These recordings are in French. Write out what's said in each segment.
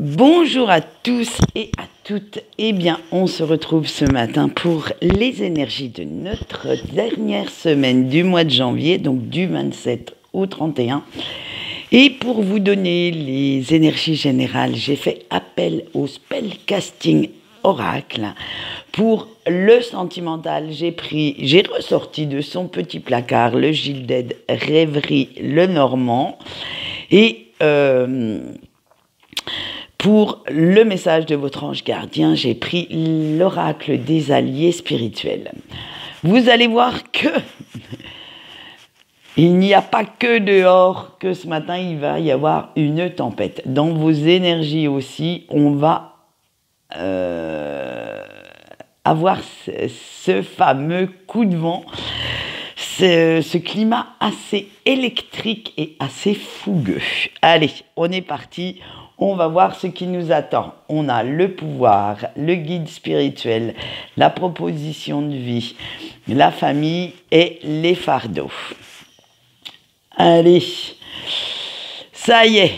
Bonjour à tous et à toutes. Eh bien, on se retrouve ce matin pour les énergies de notre dernière semaine du mois de janvier, donc du 27 au 31. Et pour vous donner les énergies générales, j'ai fait appel au spellcasting oracle. Pour le sentimental, j'ai ressorti de son petit placard le Gilded Rêverie le Normand. Et pour le message de votre ange gardien, j'ai pris l'oracle des alliés spirituels. Vous allez voir que il n'y a pas que dehors que ce matin il va y avoir une tempête. Dans vos énergies aussi, on va avoir ce fameux coup de vent, ce climat assez électrique et assez fougueux. Allez, on est parti. On va voir ce qui nous attend. On a le pouvoir, le guide spirituel, la proposition de vie, la famille et les fardeaux. Allez, ça y est.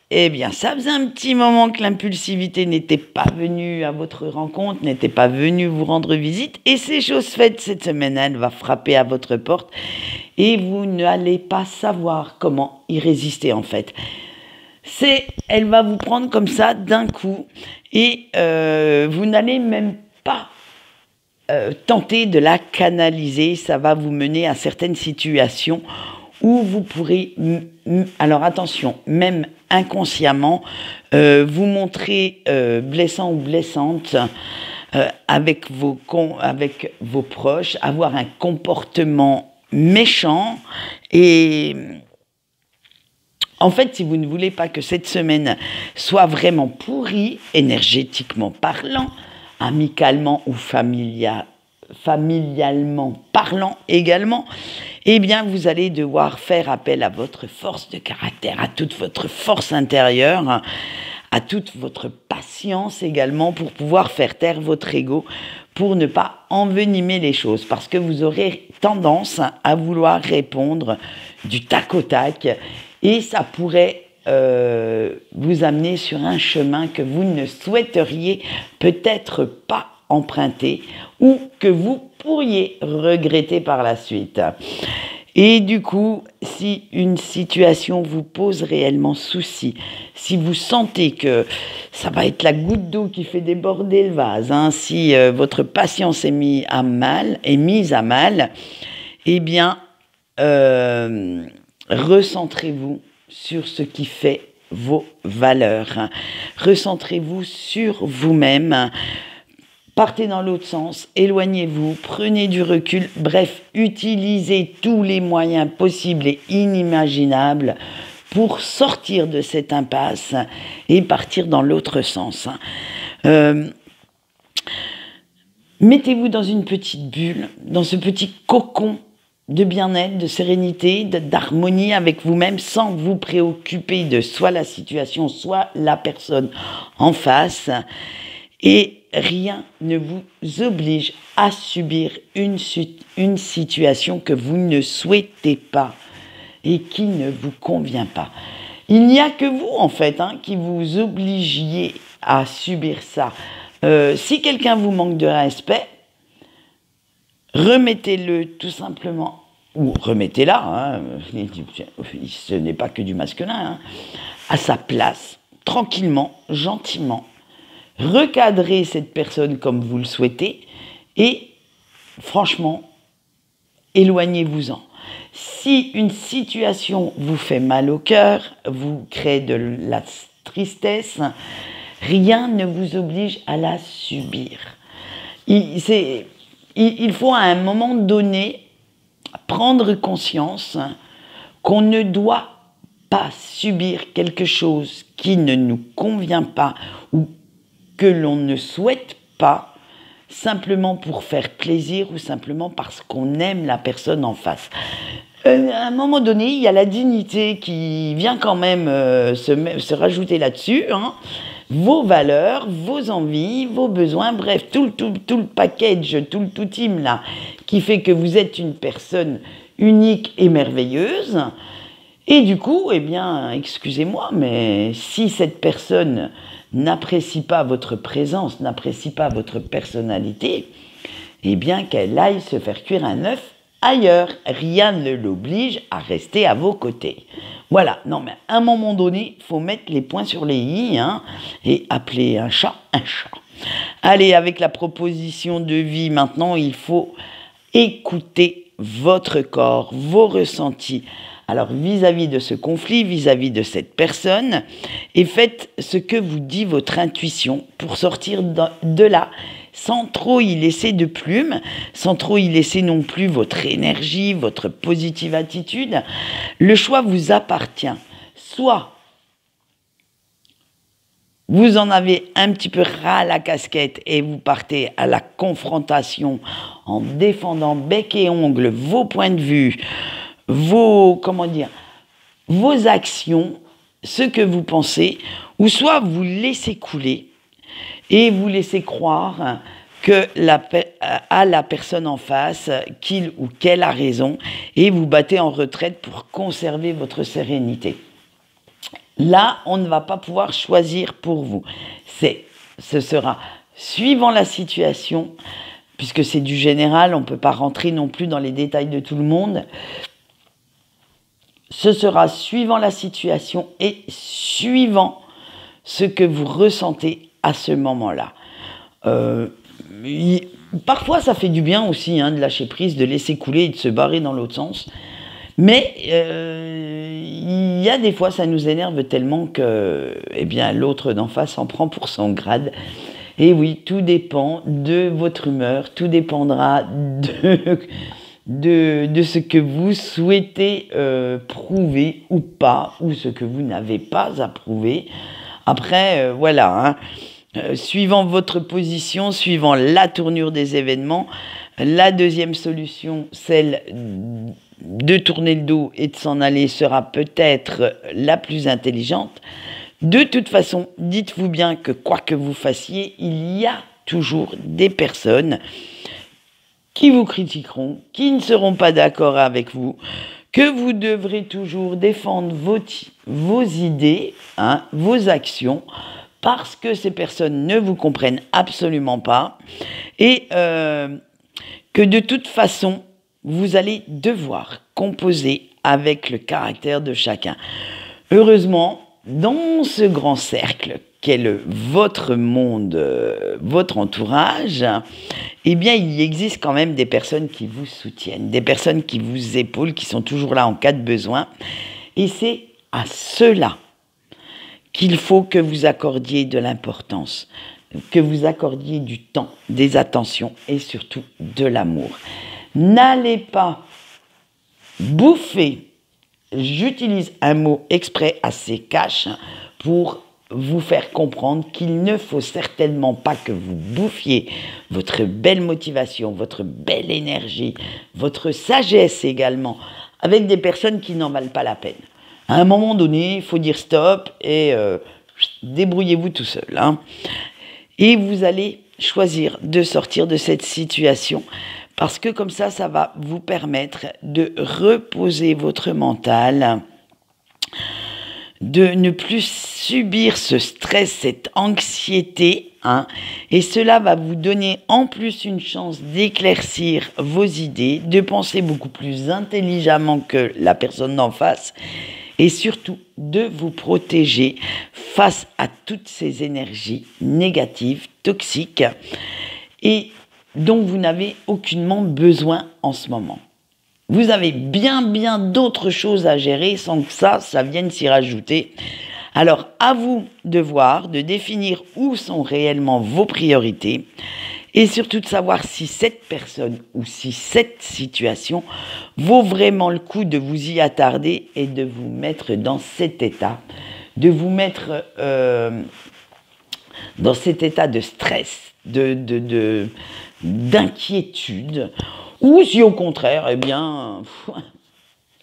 Eh bien, ça faisait un petit moment que l'impulsivité n'était pas venue à votre rencontre, n'était pas venue vous rendre visite. Et c'est chose faite cette semaine. Elle va frapper à votre porte et vous n'allez pas savoir comment y résister en fait. Elle va vous prendre comme ça d'un coup et vous n'allez même pas tenter de la canaliser. Ça va vous mener à certaines situations où vous pourrez, alors attention, même inconsciemment, vous montrer blessant ou blessante avec vos proches, avoir un comportement méchant et... En fait, si vous ne voulez pas que cette semaine soit vraiment pourrie, énergétiquement parlant, amicalement ou familialement parlant également, eh bien, vous allez devoir faire appel à votre force de caractère, à toute votre force intérieure, à toute votre patience également pour pouvoir faire taire votre ego, pour ne pas envenimer les choses, parce que vous aurez tendance à vouloir répondre du tac au tac. Et ça pourrait vous amener sur un chemin que vous ne souhaiteriez peut-être pas emprunter ou que vous pourriez regretter par la suite. Et du coup, si une situation vous pose réellement souci, si vous sentez que ça va être la goutte d'eau qui fait déborder le vase, si votre patience est mise à mal, eh bien... recentrez-vous sur ce qui fait vos valeurs. Recentrez-vous sur vous-même. Partez dans l'autre sens, éloignez-vous, prenez du recul. Bref, utilisez tous les moyens possibles et inimaginables pour sortir de cette impasse et partir dans l'autre sens. Mettez-vous dans une petite bulle, dans ce petit cocon de bien-être, de sérénité, d'harmonie avec vous-même sans vous préoccuper de soit la situation, soit la personne en face. Et rien ne vous oblige à subir une situation que vous ne souhaitez pas et qui ne vous convient pas. Il n'y a que vous, en fait, qui vous obligiez à subir ça. Si quelqu'un vous manque de respect, remettez-le tout simplement, ou remettez-la, ce n'est pas que du masculin, à sa place, tranquillement, gentiment. Recadrez cette personne comme vous le souhaitez et franchement, éloignez-vous-en. Si une situation vous fait mal au cœur, vous crée de la tristesse, rien ne vous oblige à la subir. Il faut à un moment donné prendre conscience qu'on ne doit pas subir quelque chose qui ne nous convient pas ou que l'on ne souhaite pas simplement pour faire plaisir ou simplement parce qu'on aime la personne en face. À un moment donné, il y a la dignité qui vient quand même se rajouter là-dessus, vos valeurs, vos envies, vos besoins, bref, tout le package, tout le tout-team là, qui fait que vous êtes une personne unique et merveilleuse. Et du coup, eh bien, excusez-moi, mais si cette personne n'apprécie pas votre présence, n'apprécie pas votre personnalité, eh bien qu'elle aille se faire cuire un œuf ailleurs. Rien ne l'oblige à rester à vos côtés. Voilà, non mais à un moment donné, il faut mettre les points sur les i, hein, et appeler un chat un chat. Allez, avec la proposition de vie, maintenant, il faut écouter votre corps, vos ressentis. Alors, vis-à-vis de ce conflit, vis-à-vis de cette personne, et faites ce que vous dit votre intuition pour sortir de là, sans trop y laisser de plume, sans trop y laisser non plus votre énergie, votre positive attitude. Le choix vous appartient. Soit vous en avez un petit peu ras la casquette et vous partez à la confrontation en défendant bec et ongles vos points de vue, vos actions, ce que vous pensez, ou soit vous laissez couler et vous laissez croire que à la personne en face, qu'il ou qu'elle a raison, et vous battez en retraite pour conserver votre sérénité. Là, on ne va pas pouvoir choisir pour vous. Ce sera suivant la situation, puisque c'est du général, on ne peut pas rentrer non plus dans les détails de tout le monde. Ce sera suivant la situation et suivant ce que vous ressentez à ce moment-là. Parfois, ça fait du bien aussi de lâcher prise, de laisser couler et de se barrer dans l'autre sens. Mais il y a des fois, ça nous énerve tellement que l'autre d'en face en prend pour son grade. Et oui, tout dépend de votre humeur, tout dépendra de ce que vous souhaitez prouver ou pas, ou ce que vous n'avez pas à prouver. Après, suivant votre position, suivant la tournure des événements, la deuxième solution, celle de tourner le dos et de s'en aller, sera peut-être la plus intelligente. De toute façon, dites-vous bien que quoi que vous fassiez, il y a toujours des personnes qui vous critiqueront, qui ne seront pas d'accord avec vous, que vous devrez toujours défendre vos idées, vos actions, parce que ces personnes ne vous comprennent absolument pas, et que de toute façon, vous allez devoir composer avec le caractère de chacun. Heureusement, dans ce grand cercle qu'est votre monde, votre entourage, il y existe quand même des personnes qui vous soutiennent, des personnes qui vous épaulent, qui sont toujours là en cas de besoin. Et c'est à ceux-là qu'il faut que vous accordiez de l'importance, que vous accordiez du temps, des attentions et surtout de l'amour. N'allez pas bouffer, j'utilise un mot exprès assez cash pour vous faire comprendre qu'il ne faut certainement pas que vous bouffiez votre belle motivation, votre belle énergie, votre sagesse également, avec des personnes qui n'en valent pas la peine. À un moment donné, il faut dire stop et débrouillez-vous tout seul. Et vous allez choisir de sortir de cette situation parce que comme ça va vous permettre de reposer votre mental, de ne plus subir ce stress, cette anxiété, et cela va vous donner en plus une chance d'éclaircir vos idées, de penser beaucoup plus intelligemment que la personne d'en face, et surtout de vous protéger face à toutes ces énergies négatives, toxiques, et dont vous n'avez aucunement besoin en ce moment. Vous avez bien d'autres choses à gérer sans que ça vienne s'y rajouter. Alors, à vous de voir, de définir où sont réellement vos priorités et surtout de savoir si cette personne ou si cette situation vaut vraiment le coup de vous y attarder et de vous mettre dans cet état, de vous mettre dans cet état de stress, d'inquiétude, ou si au contraire,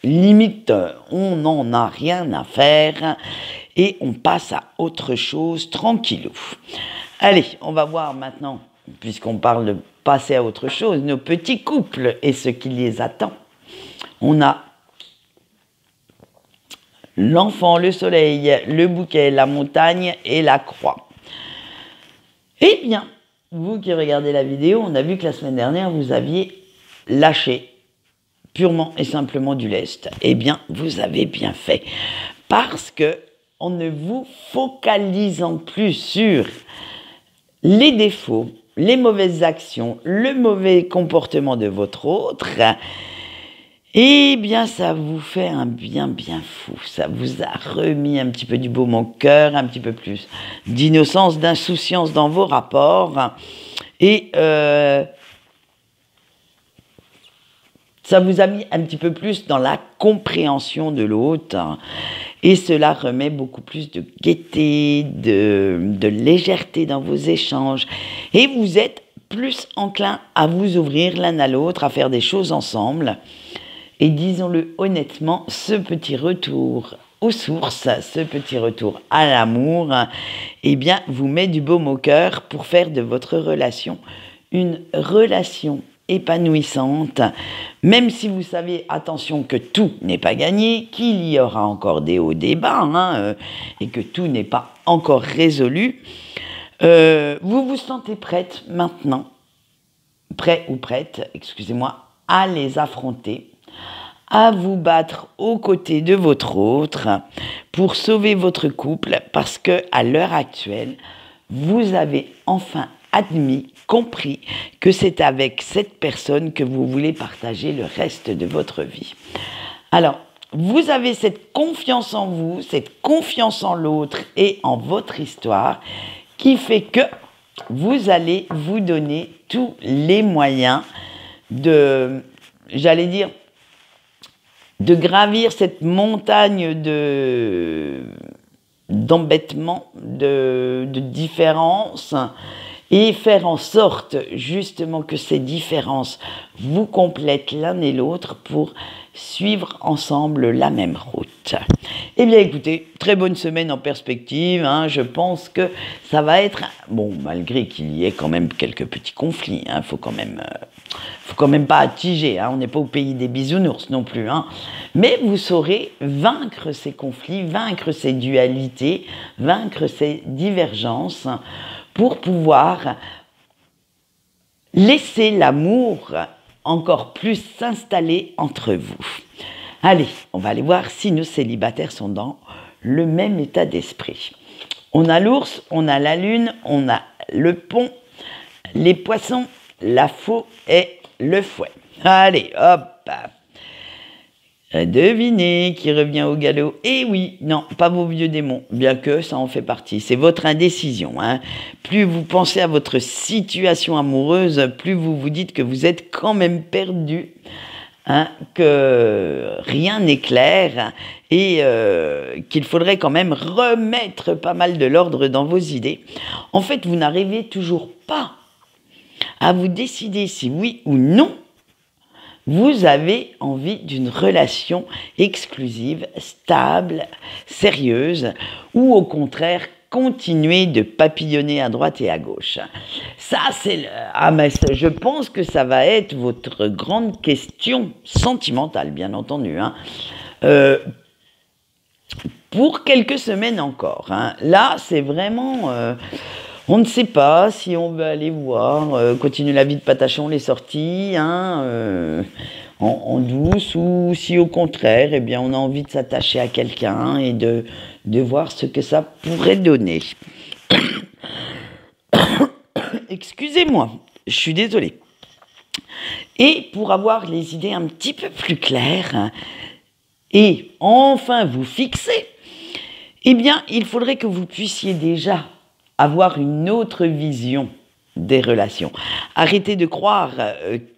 limite, on n'en a rien à faire et on passe à autre chose tranquillou. Allez, on va voir maintenant, puisqu'on parle de passer à autre chose, nos petits couples et ce qui les attend. On a l'enfant, le soleil, le bouquet, la montagne et la croix. Eh bien, vous qui regardez la vidéo, on a vu que la semaine dernière, vous aviez lâché purement et simplement du lest. Eh bien, vous avez bien fait. Parce que en ne vous focalisant plus sur les défauts, les mauvaises actions, le mauvais comportement de votre autre, eh bien, ça vous fait un bien fou. Ça vous a remis un petit peu du baume au cœur, un petit peu plus d'innocence, d'insouciance dans vos rapports. Et ça vous a mis un petit peu plus dans la compréhension de l'autre. Et cela remet beaucoup plus de gaieté, de légèreté dans vos échanges. Et vous êtes plus enclin à vous ouvrir l'un à l'autre, à faire des choses ensemble. Et disons-le honnêtement, ce petit retour aux sources, ce petit retour à l'amour, eh bien, vous met du baume au cœur pour faire de votre relation une relation épanouissante, même si vous savez, attention, que tout n'est pas gagné, qu'il y aura encore des hauts, des bas, et que tout n'est pas encore résolu. Vous vous sentez prête maintenant, prêt ou prête, excusez-moi, à les affronter, à vous battre aux côtés de votre autre pour sauver votre couple, parce que à l'heure actuelle, vous avez enfin admis, compris que c'est avec cette personne que vous voulez partager le reste de votre vie. Alors, vous avez cette confiance en vous, cette confiance en l'autre et en votre histoire qui fait que vous allez vous donner tous les moyens de, j'allais dire, de gravir cette montagne d'embêtements, de différences, et faire en sorte justement que ces différences vous complètent l'un et l'autre pour suivre ensemble la même route. Eh bien écoutez, très bonne semaine en perspective, je pense que ça va être, bon, malgré qu'il y ait quand même quelques petits conflits, faut quand même pas attiger, on n'est pas au pays des bisounours non plus, mais vous saurez vaincre ces conflits, vaincre ces dualités, vaincre ces divergences, pour pouvoir laisser l'amour encore plus s'installer entre vous. Allez, on va aller voir si nos célibataires sont dans le même état d'esprit. On a l'ours, on a la lune, on a le pont, les poissons, la faux et le fouet. Allez, hop! Devinez qui revient au galop. Eh oui, non, pas vos vieux démons, bien que ça en fait partie. C'est votre indécision. Plus vous pensez à votre situation amoureuse, plus vous vous dites que vous êtes quand même perdu, que rien n'est clair et qu'il faudrait quand même remettre pas mal de l'ordre dans vos idées. En fait, vous n'arrivez toujours pas à vous décider si oui ou non vous avez envie d'une relation exclusive, stable, sérieuse, ou au contraire, continuer de papillonner à droite et à gauche. Ça, c'est mais je pense que ça va être votre grande question sentimentale, bien entendu, pour quelques semaines encore. Là, c'est vraiment... on ne sait pas si on veut aller voir, continuer la vie de Patachon, les sorties, en douce, ou si au contraire, eh bien, on a envie de s'attacher à quelqu'un et de voir ce que ça pourrait donner. Excusez-moi, je suis désolée. Et pour avoir les idées un petit peu plus claires et enfin vous fixer, eh bien, il faudrait que vous puissiez déjà avoir une autre vision des relations. Arrêtez de croire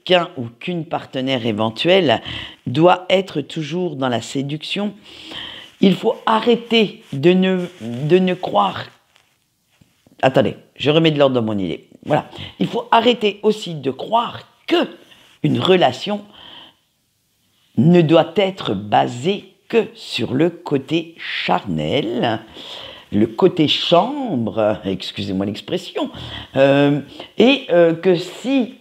qu'un ou qu'une partenaire éventuelle doit être toujours dans la séduction. Il faut arrêter de ne croire... Attendez, je remets de l'ordre dans mon idée. Voilà. Il faut arrêter aussi de croire que une relation ne doit être basée que sur le côté charnel, le côté chambre, excusez-moi l'expression, et que si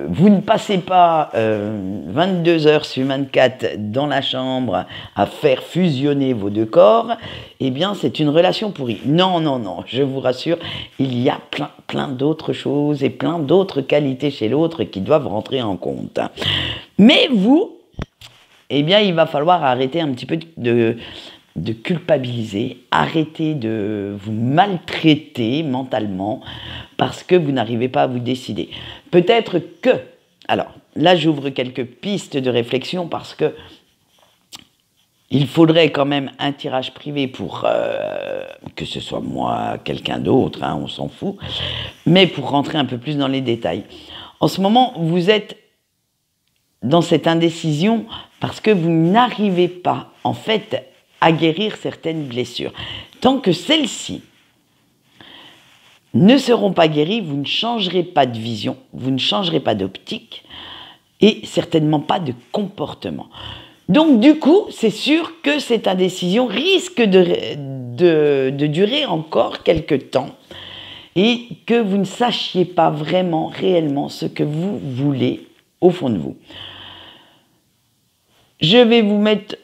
vous ne passez pas 22 heures sur 24 dans la chambre à faire fusionner vos deux corps, eh bien c'est une relation pourrie. Non, non, non, je vous rassure, il y a plein d'autres choses et plein d'autres qualités chez l'autre qui doivent rentrer en compte. Mais vous, eh bien il va falloir arrêter un petit peu de culpabiliser, arrêter de vous maltraiter mentalement parce que vous n'arrivez pas à vous décider. Peut-être que, alors là j'ouvre quelques pistes de réflexion parce que il faudrait quand même un tirage privé pour que ce soit moi, quelqu'un d'autre, hein, on s'en fout, mais pour rentrer un peu plus dans les détails. En ce moment, vous êtes dans cette indécision parce que vous n'arrivez pas, en fait, à guérir certaines blessures. Tant que celles-ci ne seront pas guéries, vous ne changerez pas de vision, vous ne changerez pas d'optique et certainement pas de comportement. Donc du coup, c'est sûr que cette indécision risque de durer encore quelques temps et que vous ne sachiez pas vraiment, réellement ce que vous voulez au fond de vous. Je vais vous mettre...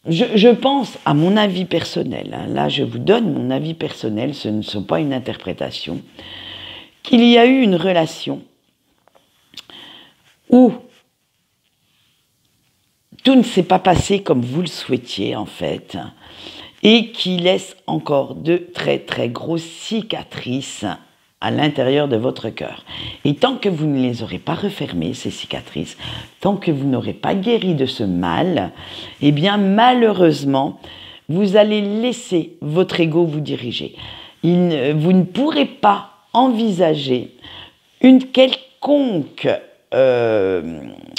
Je pense, à mon avis personnel, hein, là je vous donne mon avis personnel, ce ne sont pas une interprétation, qu'il y a eu une relation où tout ne s'est pas passé comme vous le souhaitiez en fait, et qui laisse encore de très très grosses cicatrices à l'intérieur de votre cœur. Et tant que vous ne les aurez pas refermées, ces cicatrices, tant que vous n'aurez pas guéri de ce mal, eh bien malheureusement, vous allez laisser votre ego vous diriger. Vous ne pourrez pas envisager une quelconque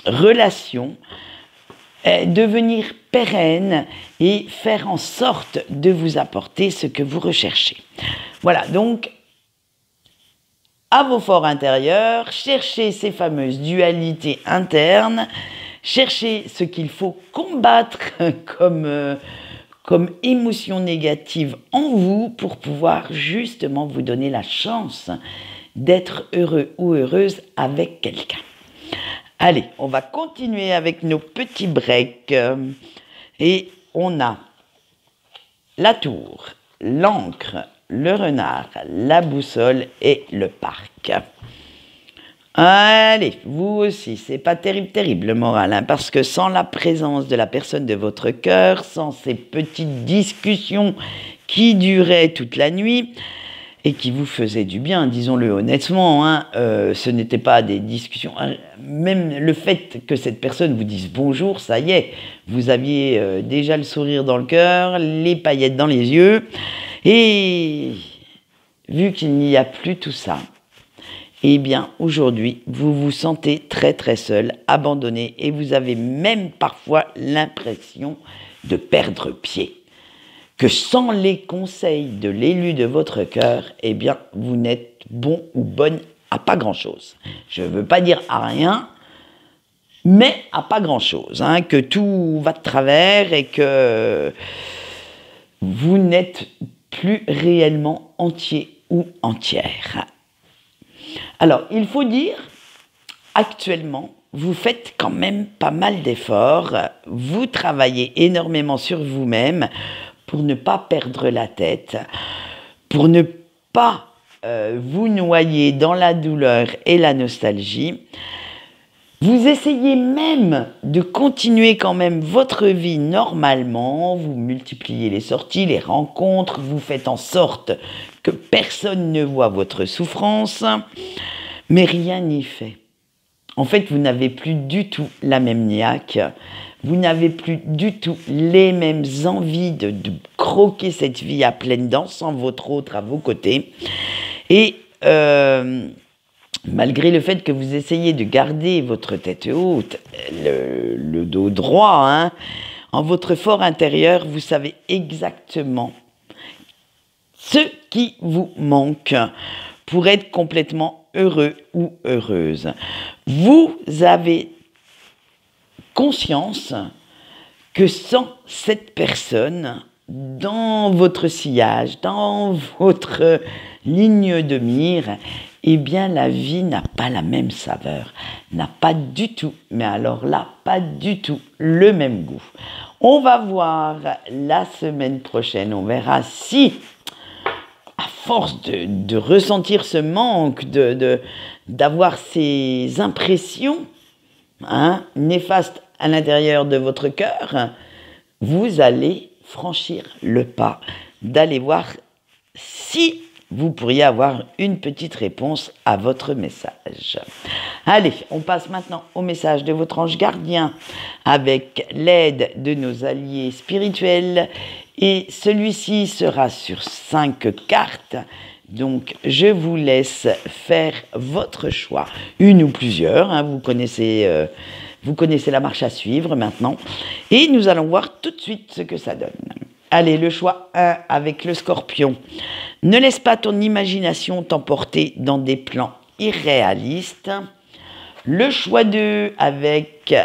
relation devenir pérenne et faire en sorte de vous apporter ce que vous recherchez. Voilà, donc à vos forts intérieurs, cherchez ces fameuses dualités internes, cherchez ce qu'il faut combattre comme émotion négative en vous pour pouvoir justement vous donner la chance d'être heureux ou heureuse avec quelqu'un. Allez, on va continuer avec nos petits breaks et on a la tour, l'encre, le renard, la boussole et le parc. Allez, vous aussi, c'est pas terrible le moral, hein, parce que sans la présence de la personne de votre cœur, sans ces petites discussions qui duraient toute la nuit et qui vous faisaient du bien, disons-le honnêtement, hein, ce n'était pas des discussions, même le fait que cette personne vous dise bonjour, ça y est, vous aviez déjà le sourire dans le cœur, les paillettes dans les yeux. Et vu qu'il n'y a plus tout ça, eh bien aujourd'hui, vous vous sentez très très seul, abandonné et vous avez même parfois l'impression de perdre pied. Que sans les conseils de l'élu de votre cœur, eh bien vous n'êtes bon ou bonne à pas grand-chose. Je ne veux pas dire à rien, mais à pas grand-chose, hein, que tout va de travers et que vous n'êtes plus réellement entier ou entière. Alors, il faut dire, actuellement, vous faites quand même pas mal d'efforts, vous travaillez énormément sur vous-même pour ne pas perdre la tête, pour ne pas vous noyer dans la douleur et la nostalgie. Vous essayez même de continuer quand même votre vie normalement, vous multipliez les sorties, les rencontres, vous faites en sorte que personne ne voit votre souffrance, mais rien n'y fait. En fait, vous n'avez plus du tout la même niaque, vous n'avez plus du tout les mêmes envies de croquer cette vie à pleines dents sans votre autre à vos côtés. Et malgré le fait que vous essayez de garder votre tête haute, le dos droit, hein, en votre fort intérieur, vous savez exactement ce qui vous manque pour être complètement heureux ou heureuse. Vous avez conscience que sans cette personne, dans votre sillage, dans votre ligne de mire, eh bien la vie n'a pas la même saveur, n'a pas du tout, mais alors là, pas du tout le même goût. On va voir la semaine prochaine, on verra si, à force de ressentir ce manque, d'avoir ces impressions néfastes à l'intérieur de votre cœur, vous allez franchir le pas d'aller voir si vous pourriez avoir une petite réponse à votre message. Allez, on passe maintenant au message de votre ange gardien avec l'aide de nos alliés spirituels et celui-ci sera sur 5 cartes. Donc, je vous laisse faire votre choix, une ou plusieurs, vous connaissez la marche à suivre maintenant et nous allons voir tout de suite ce que ça donne. Allez, le choix 1 avec le scorpion. Ne laisse pas ton imagination t'emporter dans des plans irréalistes. Le choix 2 avec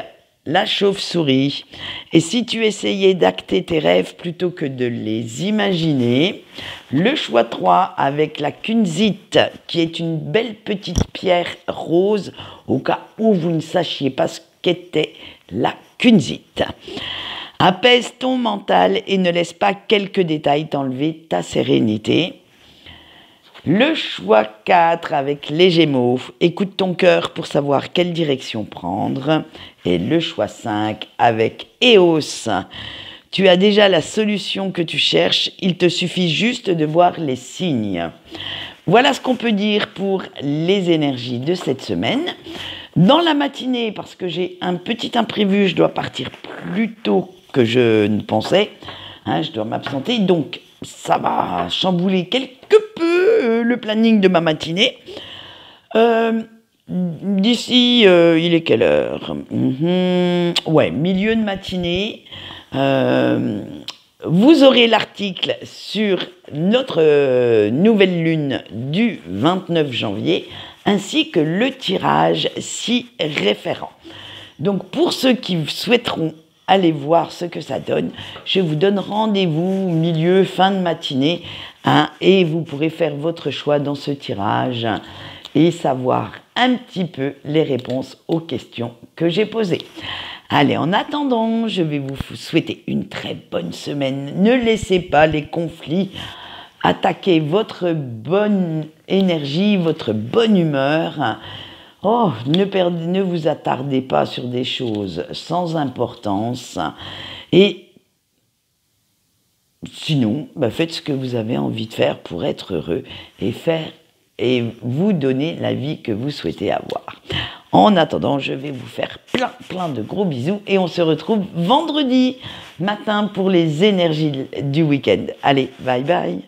la chauve-souris. Et si tu essayais d'acter tes rêves plutôt que de les imaginer. Le choix 3 avec la kunzite, qui est une belle petite pierre rose, au cas où vous ne sachiez pas ce qu'était la kunzite. Apaise ton mental et ne laisse pas quelques détails t'enlever ta sérénité. Le choix 4 avec les Gémeaux. Écoute ton cœur pour savoir quelle direction prendre. Et le choix 5 avec Eos. Tu as déjà la solution que tu cherches. Il te suffit juste de voir les signes. Voilà ce qu'on peut dire pour les énergies de cette semaine. Dans la matinée, parce que j'ai un petit imprévu, je dois partir plus tôt que je ne pensais, je dois m'absenter, donc ça va chambouler quelque peu le planning de ma matinée. D'ici, il est quelle heure? Ouais, milieu de matinée. Vous aurez l'article sur notre nouvelle lune du 29 janvier, ainsi que le tirage s'y référent. Donc pour ceux qui souhaiteront aller voir ce que ça donne, je vous donne rendez-vous milieu, fin de matinée, et vous pourrez faire votre choix dans ce tirage et savoir un petit peu les réponses aux questions que j'ai posées. Allez, en attendant, je vais vous souhaiter une très bonne semaine. Ne laissez pas les conflits attaquer votre bonne énergie, votre bonne humeur. Oh, ne vous attardez pas sur des choses sans importance. Et sinon, faites ce que vous avez envie de faire pour être heureux et vous donner la vie que vous souhaitez avoir. En attendant, je vais vous faire plein de gros bisous et on se retrouve vendredi matin pour les énergies du week-end. Allez, bye bye.